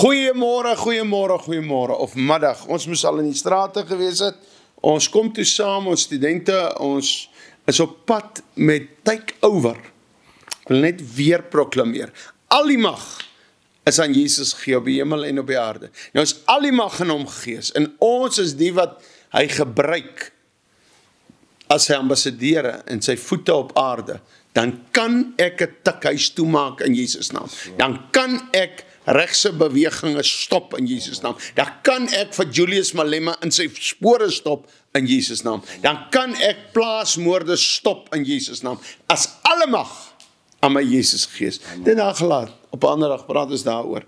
Goeiemôre, goeiemôre, goeiemôre, of middag. Ons moes al in die strate gewees het. Ons kom toe saam, ons studente, ons is op pad met takeover. Ek wil net weer proklameer. Al die mag is aan Jesus gegee op die hemel en op die aarde. Nou is al die mag in hom gees, en ons is die wat hy gebruik as sy ambassadeure en sy voete op aarde. Dan kan ek 'n tikhuis toemaak in Jesus naam. Dan kan ek regse bewegings stop in Jesus naam. Dan kan ek vir Julius Malema in sy spore stop in Jesus naam. Dan kan ek plaasmoorde stop in Jesus naam. As alle mag aan my Jesus gees. Dit daar gelaat. Op 'n ander dag praat ons daaroor.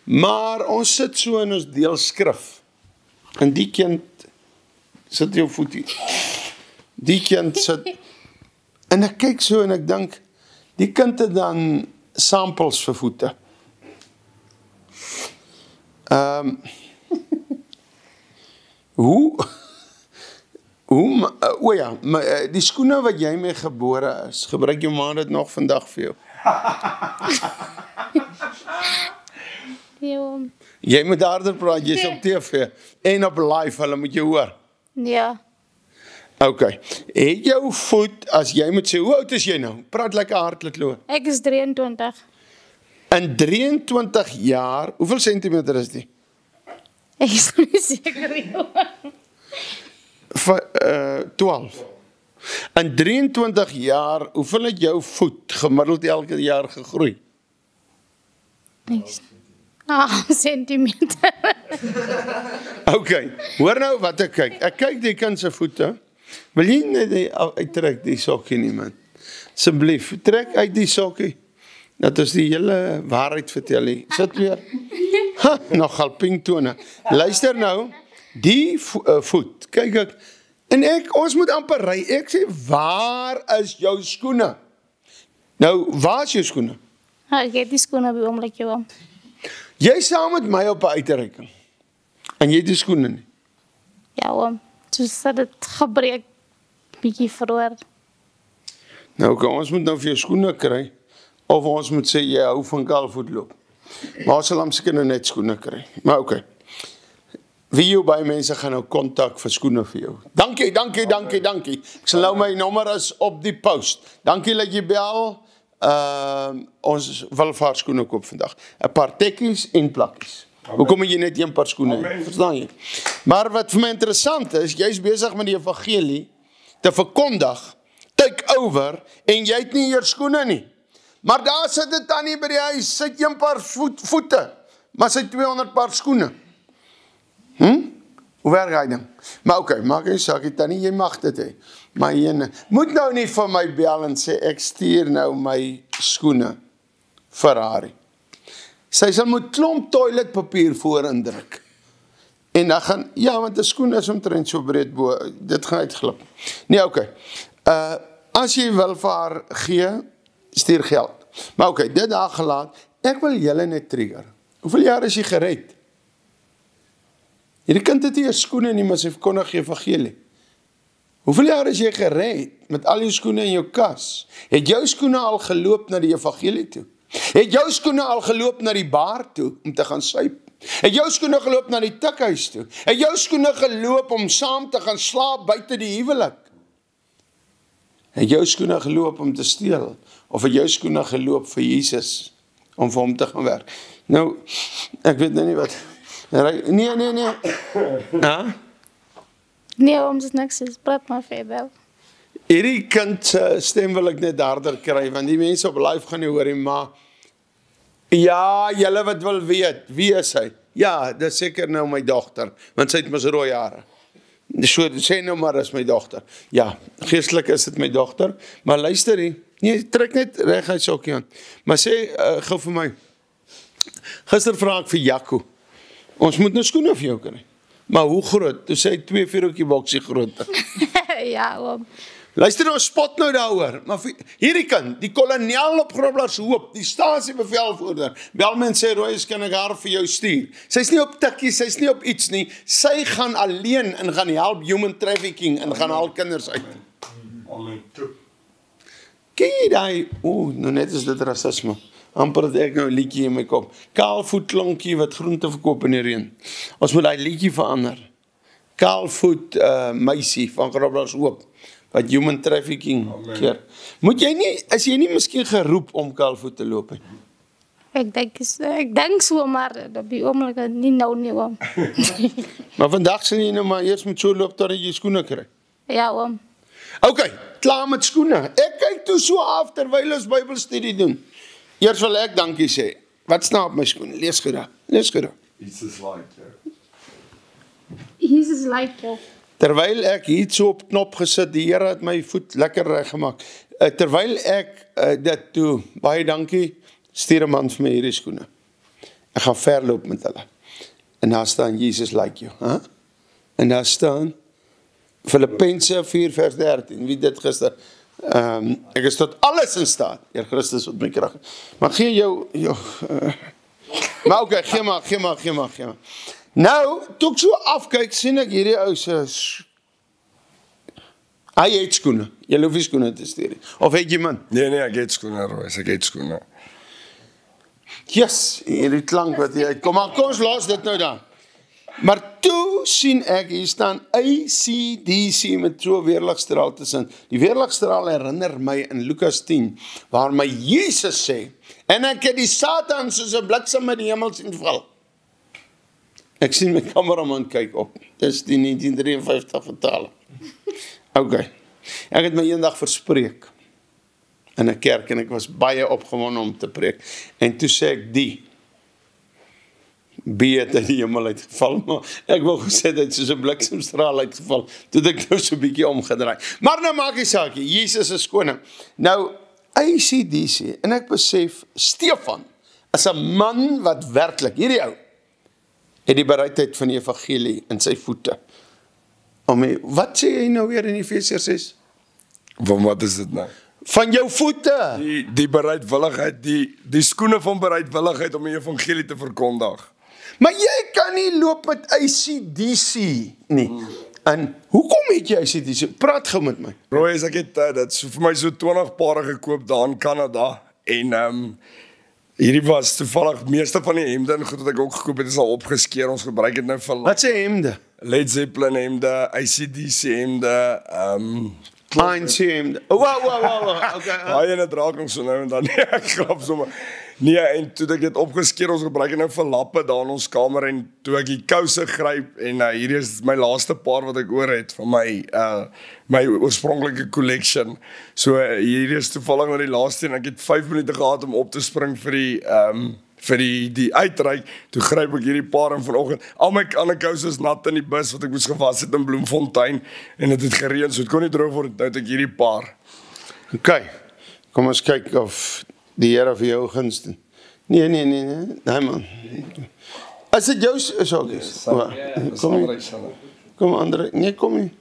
Maar ons sit so in ons deel skrif. En die kind sit jou voetie. Die kind sit. En ek kyk so en ek dink, die kind het dan samples vir voete. Die skoene wat jy mee gebore is, gebruik jou ma dit nog vandag vir jou? Ja. Jy moet harder praat, jy is op TV en op live, hulle moet jou hoor. Ja. Ok, het jou voet, as jy moet sê, hoe oud is jy nou? Praat lekker hard, Litlo. Ek is 23. In 23 jaar, hoeveel centimeter is die? Ek is nie seker nie. 12. In 23 jaar, hoeveel het jou voet gemiddeld elke jaar gegroei? Niks. 8 centimeter. Ok, hoor nou wat ek kyk. Ek kyk die kind se voete. Wil jy net uittrek die sokkie nie, man? Asseblief, trek uit die sokkie. Dat ons die hele waarheid vertel nie. Sit weer. Ha, nogal pinktone. Luister nou, die voet, kyk ek, en ons moet amper ry, ek sê, waar is jou skoene? Nou, waar is jou skoene? Ek het die skoene by oomlik jou. Jy saam met my op 'n uitreiking, en jy het die skoene nie. Ja, oom. Soos dat het gebreek, bietjie verloor. Nou, ons moet nou vir jou skoene kry, of ons moet sê, jy hou van kaalvoetloop. Maar ons sal hom seker nou net skoene kry. Maar oké. Wie jou baie mense gaan nou kontak vir skoene vir jou. Dankie. Ek sal nou my nommer is op die post. Dankie dat jy bel. Ons wil vir skoene koop vandag. 'n paar tekkies en plakkies. Hoekom moet jy net 'n paar skoene hê? Verstaan jy? Maar wat vir my interessant is, jy's besig met die evangelie te verkondig, take over, en jy het nie eers skoene nie. Maar daar sit dit dan nie by die huis, sit 1 paar voete, maar sy 200 paar skoene. Hoe werk hy dan? Maar oké, maak nie saak, Tannie, jy mag dit hê. Maar jy moet nou nie vir my bel en sê, ek stuur nou my skoene Ferrari. Sy sal moet klomp toiletpapier voor indruk. En dan gaan, ja, want die skoen is omtrent so breed bo, dit gaan uitglip. Nee, oké. As jy wil vir haar gee, stuur geld. Maar oké, dit daar gelaat, ek wil julle net trigger. Hoeveel jaar is jy gered? Hierdie kind het nie eers skoene nie, maar sy verkondig die evangelie. Hoeveel jaar is jy gered met al jou skoene in jou kas? Het jou skoene al geloop na die evangelie toe? Het jou skoene al geloop na die bar toe om te gaan suip? Het jou skoene geloop na die tikhuis toe? Het jou skoene geloop om saam te gaan slaap buite die huwelik? Het jou skoene geloop om te steel? Of het jou skoene geloop vir Jesus om vir hom te gaan werk? Nou, ek weet nou nie wat. Nee. Ha? Nee, oom, dit is niks, praat maar verder. Hierdie kind stem wil ek net harder kry, want die mense op live gaan nie hoor nie, maar ja, julle wat wil weet, wie is hy? Ja, dit is seker nou my dogter, want sy het mos rooi hare. So, sê nou maar, is my dogter. Ja, geestelik is dit my dogter, maar luister nie, nee, trek net reg uit sokkie aan. Maar sê, gou vir my, gister vraag ek vir Jaco, ons moet nou skoene vir jou kry. Maar hoe groot? Toe sê hy 2 vierhoekie boksie groot. Ja, oom. Luister nou, spot nou daaroor. Maar hierdie kind, die kolonel op Groblershoop Hoop, die stasiebevelvoerder, bel my en sê, Royce, kan ek haar vir jou stuur? Sy's nie op tikkies, sy's nie op iets nie. Sy gaan alleen en gaan help human trafficking en gaan haal kinders uit. Ken jy die, nou net is dit racisme. amper het ek nou 'n liedjie in my kop. Kaalvoet klonkie wat groente verkoop in die reën. Ons moet daai liedjie verander. Kaalvoet meisie van Groblershoop Hoop wat human trafficking keer. Is jy nie miskien geroep om kaalvoet te loop nie? Ek denk so, maar op die oomblik nie nou nie, oom. Maar vandag sal jy nou maar eers met so loop totdat jy skoene kry. Ja, oom. Okay, klaar met skoene. Ek kyk toe so af terwyl ons Bybelstudie doen. Eers wil ek dankie sê. Wat staan op my skoene? Lees goed daar. Jesus like you. Jesus like you. Terwyl ek hier so op knop gesit, die Here het my voet lekker reg gemaak. Terwyl ek dit toe, baie dankie, stuur 'n man vir my hierdie skoene. Ek gaan verloop met hulle. En daar staan Jesus like you, hè? En daar staan Filippense 4 vers 13. Wie dit gister? Ek is tot alles in staat, deur Christus wat my krag. Maar gee jou maar okay, gee maar. Nou, toe ek so afkyk, sien ek hierdie ou se hy het skoene. Jy hoef nie skoene te stuur nie. Of het jy man? Nee, ek het skoene, Roos, ek het skoene. Yes, hierdie klank wat hier uitkom. Maar kom ons laat dit nou dan. Maar toe sien ek, hier staan ACDC met so 'n weerligstraal tussen. Die weerligstraal herinner my in Lukas 10, waar my Jesus sê, en ek het die Satan soos 'n bliksem uit die hemel sien val. Ek sien my kameraman kyk op. Dis die 1953 vertaling. Okay. Ek het my eendag verspreek in 'n kerk en ek was baie opgewonde om te preek. En toe sê ek het uit die hemel uitgeval, maar ek wil gesê dit soos 'n bliksemstraal uitgeval, toe het ek nou so 'n bietjie omgedraai. Maar nou maak die saakie, Jesus is koning. Nou, ACDC, en ek besef, Stefan is 'n man wat werklik, hierdie ou, het die bereidheid van die evangelie in sy voete. Wat sê hy nou weer in Efesiërs 6? Van wat is dit nou? Van jou voete. Die bereidwilligheid, die skoene van bereidwilligheid om die evangelie te verkondig. Maar jy kan nie loop met ACDC nie. En hoekom het jy ACDC? Praat gou met my. Roy, ek het dit so vir my so 20 pare gekoop daar in Kanada en hierdie was toevallig meeste van die hemde en goed wat ek ook gekoop het is al opgeskeer. Ons gebruik dit nou vir Wat sê hemde? Led Zeppelin hemde, ACDC hemde, ANC hemde. Wow. Okay. Baie en dit raak ons so nou en dan. Nee, ek grap sommer. Nee, en toe ek dit opgeskeer, ons gebruik dit nou vir lappe daar in ons kamer en toe ek die kouse gryp en hierdie is my laaste paar wat ek oor het van my oorspronklike collection. So hierdie is toevallig nou die laaste en ek het 5 minute gehad om op te spring vir die uitreik, toe gryp ek hierdie paar en vanoggend, al my ander kouse is nat in die bus wat ek moes gewas het in Bloemfontein en dit het gereën, so het kon nie droog word, nou het ek hierdie paar. Okay, kom ons kyk of die Here vir jou gunst doen. Nee, nee man. Is dit jou sokkies? Kom André, nee kom nie.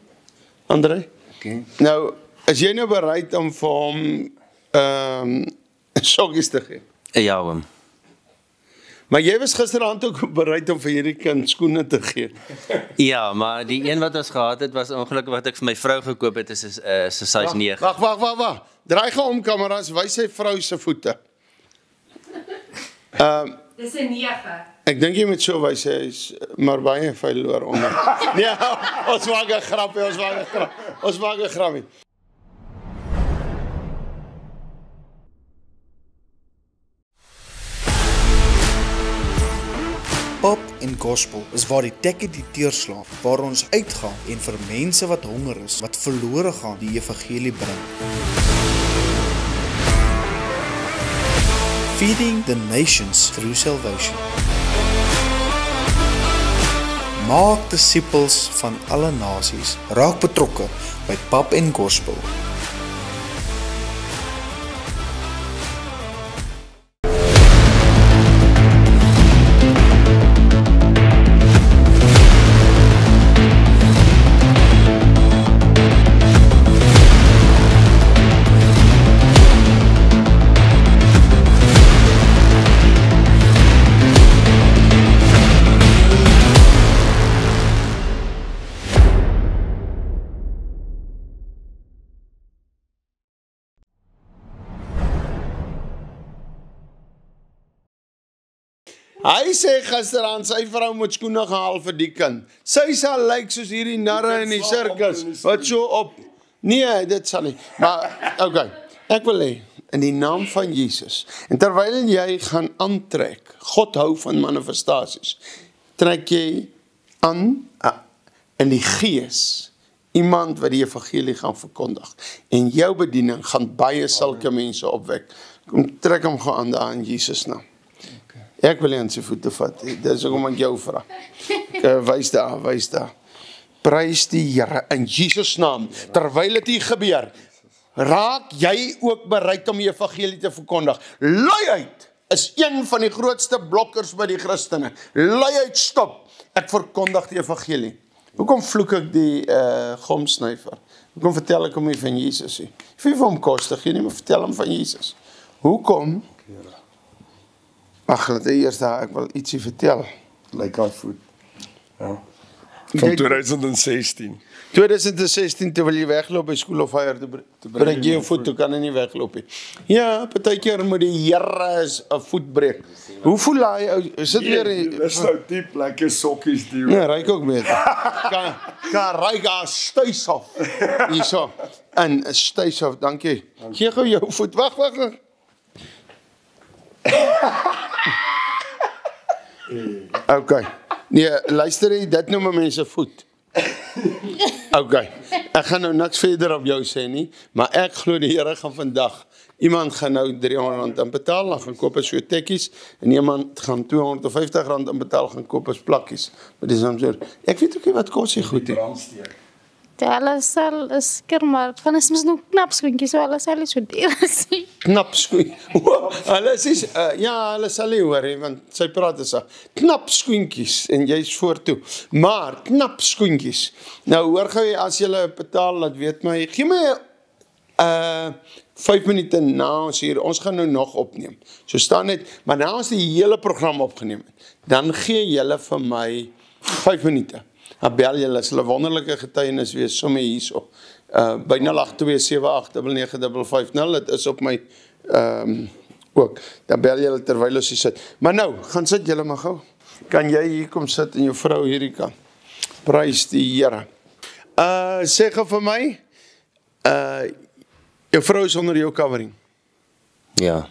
André? Okay. Nou, is jy nou bereid om vir hom sokkies te gee? Ja, oom. Maar jy was gisterand ook bereid om vir hierdie kind skoene te gee. Ja, maar die een wat ons gehad het, was ongelukkig wat ek vir my vrou gekoop het, is 'n size 9. Wag. Draai gou om kameras, wys sy vrou se voete. Dis 'n 9. Ek dink jy moet so wys, hy is maar baie vuil oor onder. Nee, ons maak 'n grapie. Pop en Gospel is waar die tekke die deurslaan, waar ons uitgaan en vir mense wat honger is, wat verlore gaan, die evangelie bring. Feeding the nations through salvation. Maak disippels van alle nasies, raak betrokke by Pop en Gospel. Hy sê gisteraan sy vrou moet skoene gehaal vir die kind. Sy sal lyk soos hierdie narre in die sirkus wat so op. Nee, dit sal nie. Maar okay, ek wil hê in die naam van Jesus. En terwyl jy gaan aantrek, God hou van manifestasies. Trek jy aan in die gees iemand wat die evangelie gaan verkondig. En jou bediening gaan baie sulke mense opwek. Kom trek hom gewoon aan daar in Jesus naam. Ek wil nie aan sy voete vat. Dit is ook om ek jou vra. Wys daar. Prys die Here in Jesus naam. Terwyl dit hier gebeur, raak jy ook bereid om die evangelie te verkondig. Luiheid is een van die grootste blokkers by die Christene. Luiheid stop. Ek verkondig die evangelie. Hoekom vloek ek die gomsnyfer? Hoekom vertel ek hom nie van Jesus nie? Ek vir hom kos te gee nie, maar vertel hom van Jesus. Hoekom? Ag, laat eers daar, ek wil ietsie vertel. Like our food. Ja. Van 2016. 2016, terwyl jy wegloop by School of Fire, te breek jy jou voet, toe kan jy nie wegloop nie. Ja, partykeer moet die Here 'n voet breek. Hoe voel hy ou? Is dit weer Dis nou diep lekker sokkies die. Ja, ryk ook beter. Kan ryk as stuishof. Hierso. En stuishof, dankie. Gee gou jou voet. Wag. Okay. Nee, luister jy, dit noem mense voet. Okay. Ek gaan nou niks verder op jou sê nie, maar ek glo die Here gaan vandag iemand gaan nou R300 inbetaal, dan gaan koop so tekkies en iemand gaan R250 inbetaal, gaan koop as plakkies. Maar dis dan so. Ek weet ook nie wat kos hy goed nie. Ja, hulle sal seker maar van is mos nog knap skoentjies, so hulle sal nie so duur sien. Knap skoen. Hulle sê ja, hulle sal nie hoor nie, want sy praat is knap skoentjies en jy's voortoe. Maar knap skoentjies. Nou hoor gou as jy betaal, laat weet my, gee my 5 minute na ons hier, ons gaan nou nog opneem. So staan net, maar na ons die hele program opgeneem het, dan gee julle vir my 5 minute. Dan bel julle, hulle wonderlike getuienis wees, somme hierso. By 0827899550, dit is op my ook. Dan bel julle terwyl ons hier sit. Maar nou, gaan sit julle maar gou. Kan jy hier kom sit en jou vrou hierdie kan? Prys die Here. Sê gou vir my, jou vrou is onder jou covering. Ja.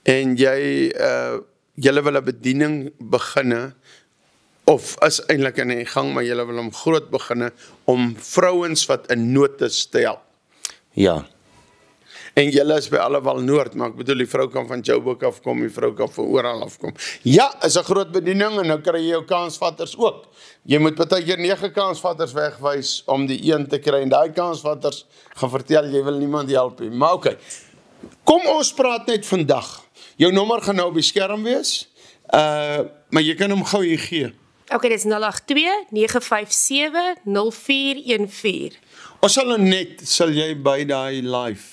En julle wil 'n bediening beginne, of is eintlik in die gang, maar julle wil hom groot beginne, om vrouens wat in nood is te help. Ja. En julle is by Allewal Noord, maar ek bedoel, die vrou kan van Joburg afkom, die vrou kan van oral afkom. Ja, is 'n groot bediening, en nou kry jy jou kansvatters ook. Jy moet partykeer 9 kansvatters wegwys, om die een te kry, en daai kansvatters gaan vertel, jy wil niemand help nie. Maar okay, kom ons praat net vandag. Jou nommer gaan nou op die skerm wees, maar jy kan hom gou hier gee. Okay, dit is 082-957-0414. Ons sal nou net, sal jy by die live,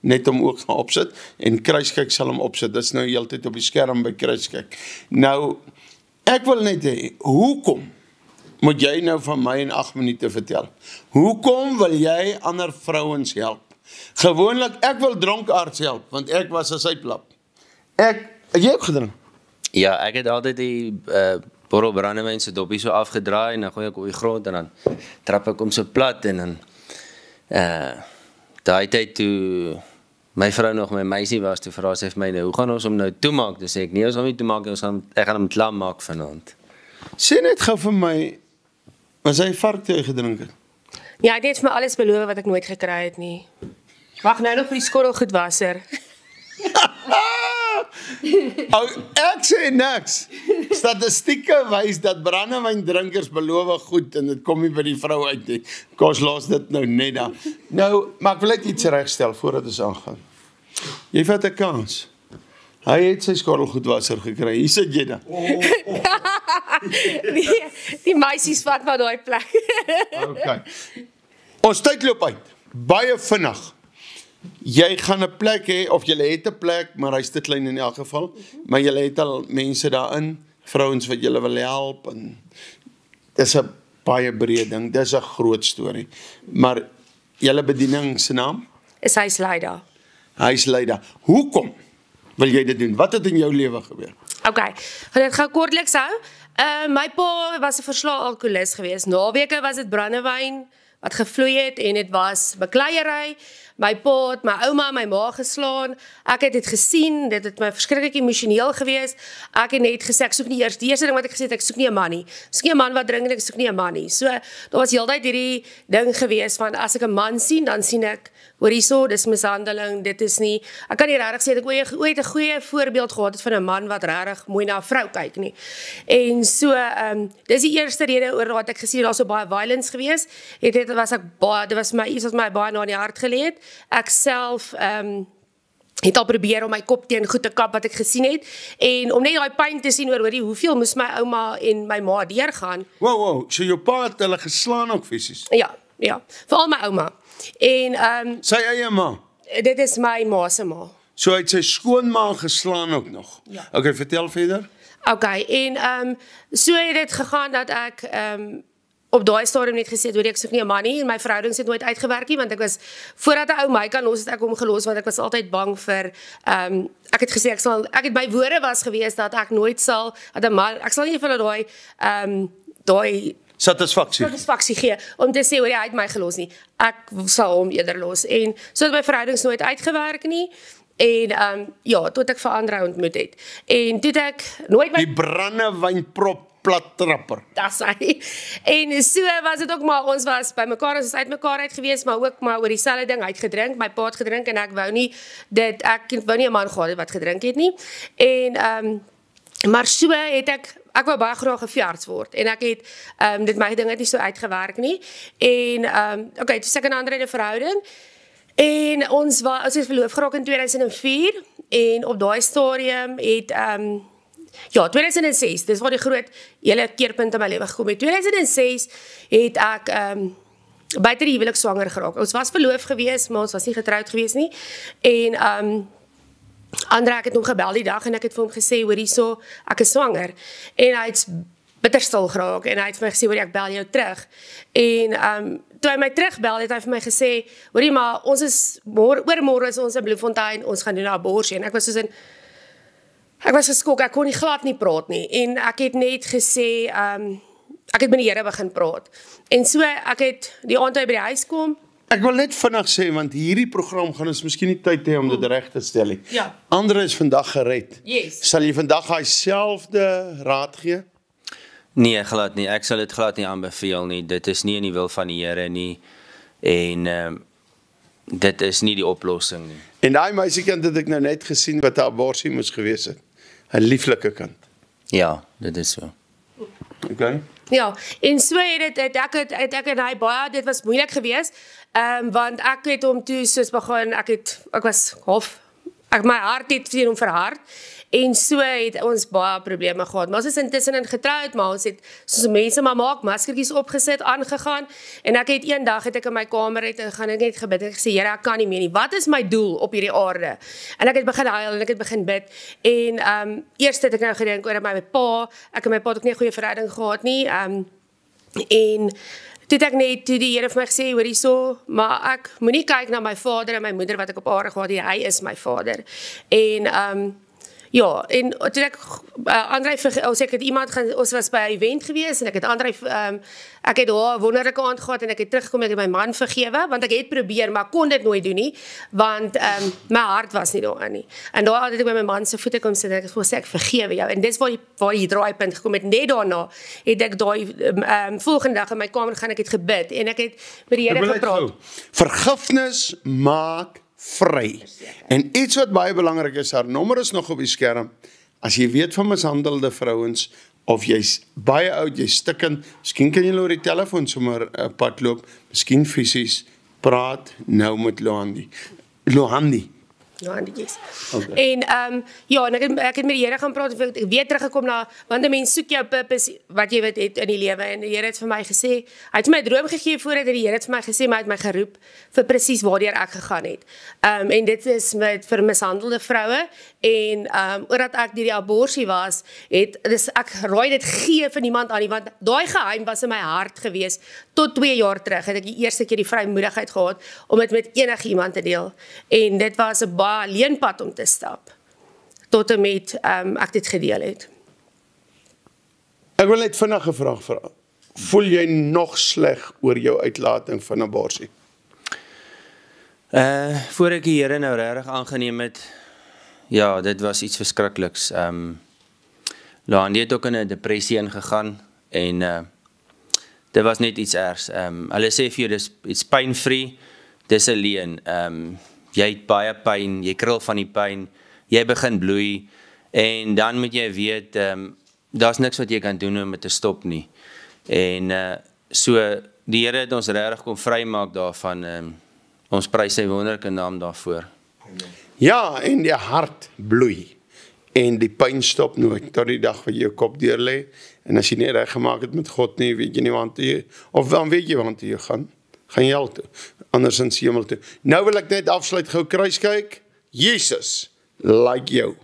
net om ook gaan opsit, en Kruiskyk sal hom opsit, dit is nou heeltyd op die skerm by Kruiskyk. Nou, ek wil net hê, hoekom moet jy nou van my in 8 minute vertel? Hoekom wil jy ander vrouens help? Gewoonlik, ek wil dronkaards help, want ek was 'n syplap. Het jy ook gedrink? Ja, ek het altyd die borrel brandewyn se doppies so afgedraai en dan gooi ek op die grond en dan trap ek hom so plat en dan daai tyd toe my vrou nog my meisie was, toe vra sy vir my, hoe gaan ons hom nou toemaak? Toe sê ek, nee, ons gaan hom nie toemaak, ek gaan hom klam maak vanaand. Sê net gou vir my, was hy varktee gedrink het? Ja, hy het net vir my alles beloof wat ek nooit gekry het nie. Wag nou nog vir die skorrelgoedwasser. Ek sê niks. Statistieke wys dat brandewyndrinkers beloof goed en dit kom nie by die vrou uit nie. Kos los dit nou net daar. Nou, maar ek wil net iets regstel voordat ons aangaan. Jy vat 'n kans. Hy het sy skorrelgoedwasser gekry. Hier sit jy dan. Die meisies vat maar daai plek. Okay. Ons tyd loop uit. Baie vinnig. Jy gaan 'n plek hê, of jy het 'n plek, maar hy's te klein in elk geval, maar jy het al mense daarin, vrouens wat jy wil help, en dis 'n baie breë ding, dis 'n groot storie. Maar julle bediening se naam? Is Huisleider. Huisleider. Hoekom wil jy dit doen? Wat het in jou lewe gebeur? Okay, gaan dit gou kortliks hou. My pa was 'n verslae alkoholist geweest. Naweke was dit brandewyn wat gevloei het en dit was bakleierery. My pa het my ouma en my ma geslaan. Ek het dit gesien, dit het my verskriklik emosioneel geweest. Ek het net gesê ek soek nie eers die eerste ding wat ek gesê het, ek soek nie 'n man nie. Ek soek nie 'n man wat drink en ek soek nie 'n man nie. So daar was heeltyd hierdie ding geweest van as ek 'n man sien, dan sien ek hoor hierso, dis mishandeling, dit is nie. Ek kan nie regtig sê dat ek ooit 'n goeie voorbeeld gehad het van 'n man wat regtig mooi na 'n vrou kyk nie. En so dis die eerste rede oor wat ek gesien het, daar so baie violence geweest. Dit was my iets wat my baie na die hart gelê het. Ek self het al probeer om my kop teen goed te kap wat ek gesien het en om net daai pyn te sien oor hoorie hoeveel moes my ouma en my ma deurgaan. Wow, so jou pa het hulle geslaan ook fisies? Ja, veral my ouma. En Sy eie ma? Dit is my ma se ma. So hy het sy skoonma geslaan ook nog? Ja. Okay, vertel verder. Okay, en so het dit gegaan dat ek op daai stadium net gesê het, hoor ek soek nie 'n man nie en my verhoudings het nooit uitgewerk nie want ek was voordat 'n ou my kan los het ek hom gelos want ek was altyd bang vir ek het gesê ek het my woorde was gewees dat ek nooit sal dat 'n man ek sal nie vir hulle daai satisfaksie gee om te sê hoor hy het my gelos nie. Ek sal hom eerder los en so het my verhoudings nooit uitgewerk nie. En ja, tot ek vir Andrei ontmoet het. En toe ek nooit my die brandewynprop plat trapper. Das hy. En so was dit ook maar ons was by mekaar, ons is uit mekaar uit gewees, maar ook maar oor dieselfde ding, hy het gedrink, my pa het gedrink en ek wou nie 'n man gehad het wat gedrink het nie. En maar so het ek wou baie graag 'n veearts word en ek het my ding het nie so uitgewerk nie. En okay, toe ek 'n ander verhouding en ons het verloof geraak in 2004 en op daai stadium het ja, 2006, dis waar die groot hele keerpunt in my lewe gekom het. 2006 het ek buite die huwelik swanger geraak. Ons was verloof gewees, maar ons was nie getroud gewees nie. En Andrei, ek het hom gebel die dag en ek het vir hom gesê, hoor hierso, ek is swanger. En hy het bitterstil geraak en hy het vir my gesê, hoor ek bel jou terug. En toe hy my terugbel, het hy vir my gesê, hoorie maar, ons is oormôre is ons in Bloemfontein, ons gaan doen 'n abortus. En ek was geskok, ek kon nie glad nie praat nie. En ek het net gesê, ek het met die Here begin praat. En so, ek het die aand toe by die huis kom. Ek wil net vinnig sê, want hierdie program gaan ons miskien nie tyd hê om dit reg te stel nie. Ja. Andrei is vandag gered. Yes. Sal jy vandag daai selfde raad gee? Nee, glad nie. Ek sal dit glad nie aanbeveel nie. Dit is nie in die wil van die Here nie. En dit is nie die oplossing nie. En daai meisiekind het ek nou net gesien wat 'n abortus moes gewees het. 'n lieflike kind. Ja, dit is so. Okay. Ja, en so het ek en hy baie, dit was moeilik geweest, want ek het hom toe soos begin, ek was my hart het vir hom verhard, en so het ons baie probleme gehad, maar ons is intussen getroud, maar ons het, soos mense maar maak, maskertjies opgesit, aangegaan, en ek het een dag, ek in my kamer en gaan ek net gebid, en ek sê, Here, ek kan nie meer nie, wat is my doel op hierdie aarde? En ek het begin huil, en ek het begin bid, en eerst het ek nou gedink oor my pa, ek en my pa het ook nie 'n goeie verhouding gehad nie, en toe die Here vir my gesê, hoor hierso, maar ek moenie kyk na my vader en my moeder wat ek op aarde gehad het, hy is my vader, en ja, en toe Andrei, ek het iemand ons was by 'n event gewees, en ek het Andrei, ek het daar 'n wonderlike aand gehad, en ek het teruggekom, ek het my man vergewe, want ek het probeer, maar kon dit nooit doen nie, want my hart was nie daarin nie, en daar het ek by my man se voete kom sit, en ek het gesê, ek vergewe jou, en dis waar die draaipunt gekom het, net daarna, het ek daai, volgende dag in my kamer gaan, ek het gebid, en ek het met die Here gepraat. Vergifnis maak vry. En iets wat baie belangrik is, haar nommer is nog op die skerm, as jy weet van mishandelde vrouens, of jy's baie oud, jy's stikkend, miskien kan jy oor die telefoon sommer 'n pad loop, miskien fisies, praat nou met Lohandi. Yes. Okay. En ja, en ek het met die Here gaan praat, ek weer teruggekom na, want 'n mens soek jou purpose, wat jy weet het in die lewe, en die Here het vir my gesê, hy het my droom gegee voordat die Here het vir my gesê, maar hy het my geroep vir presies waardeur ek gegaan het. En dit is vir mishandelde vroue, en oordat ek die abortus was, ek raai dit gee vir niemand aan nie, want daai geheim was in my hart gewees, tot 2 jaar terug, het ek die eerste keer die vrymoedigheid gehad, om dit met enige iemand te deel, en dit was 'n baie leenpad om te stap, tot en met ek dit gedeel het. Ek wil net vinnig 'n vraag vra. Voel jy nog sleg oor jou uitlating van abortus? Voor ek die Here nou regtig aangeneem het, ja, dit was iets verskrikliks. Laan het ook in 'n depressie ingegaan en dit was net iets ergs. Hulle sê vir jou, dis pyn-free, dis 'n leuen. Jy het baie pyn, jy krul van die pyn, jy begin bloei, en dan moet jy weet, daar's niks wat jy kan doen om dit te stop nie. En so, die Here het ons regtig kom vrymaak daarvan, ons prys sy wonderlike naam daarvoor. Ja, en die hart bloei. En die pyn stop nooit, tot die dag wat jy jou kop deurlê. En as jy nie reg gemaak het met God nie, weet jy nie waar toe jy, of dan weet jy waar toe jy gaan jy hel toe, andersins hemel toe. Nou wil ek net afsluit, gou kruis kyk. Jesus, like jou.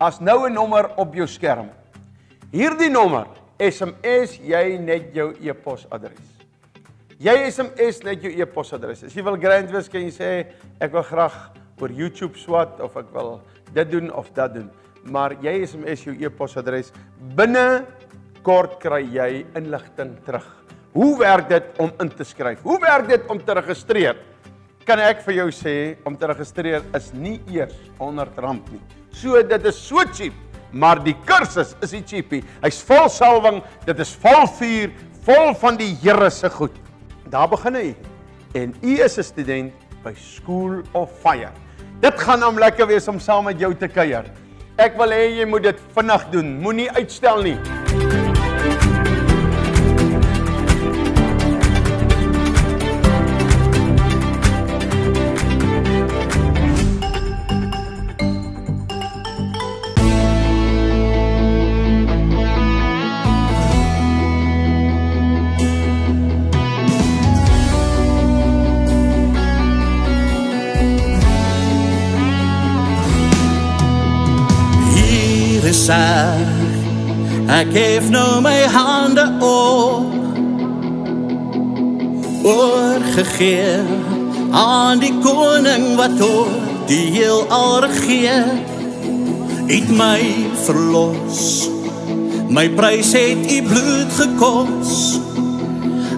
As nou 'n nommer op jou skerm. Hierdie nommer SMS jy net jou e-posadres. Jy SMS net jou e-posadres. As jy wil grand wees, kan jy sê ek wil graag oor YouTube swat of ek wil dit doen of dat doen. Maar jy SMS jou e-posadres, binne kort kry jy inligting terug. Hoe werk dit om in te skryf? Hoe werk dit om te registreer? Kan ek vir jou sê, om te registreer is nie eers R100 nie. So, dit is so cheap, maar die kursus is nie cheapie. Hy's vol salwing, dit is vol vuur, vol van die Here se goed. Daar begin hy. En u is 'n student by School of Fire. Dit gaan hom lekker wees om saam met jou te kuier. Ek wil hê jy moet dit vinnig doen, moenie uitstel nie. Ek geef nou my hande op, oorgegee aan die koning wat oor die heelal regeer. Het my verlos, my prys het u bloed gekos.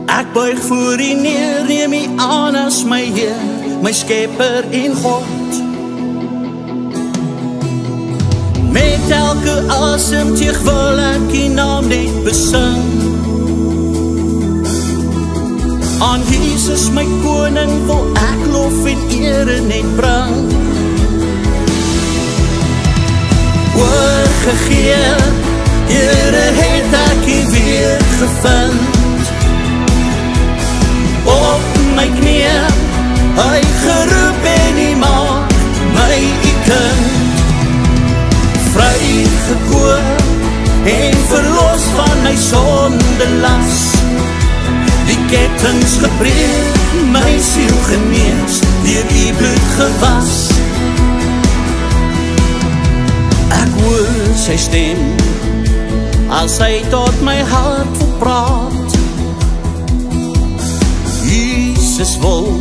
Ek buig voor u neer, neem u aan as my Heer, my Skepper en God. Met elke asemteug wil ek die naam net besing. Aan Jesus my koning wil ek lof en ere net bring. Oorgegee, Here het ek u weer gevind. Op my knie, hy geroep en hy maak my u kind. Vrygekoop en verlos van my sondelas. Die kettings gebreek, my siel genees, deur u bloed gewas. Ek hoor sy stem, as hy tot my hart wil praat. Jesus wil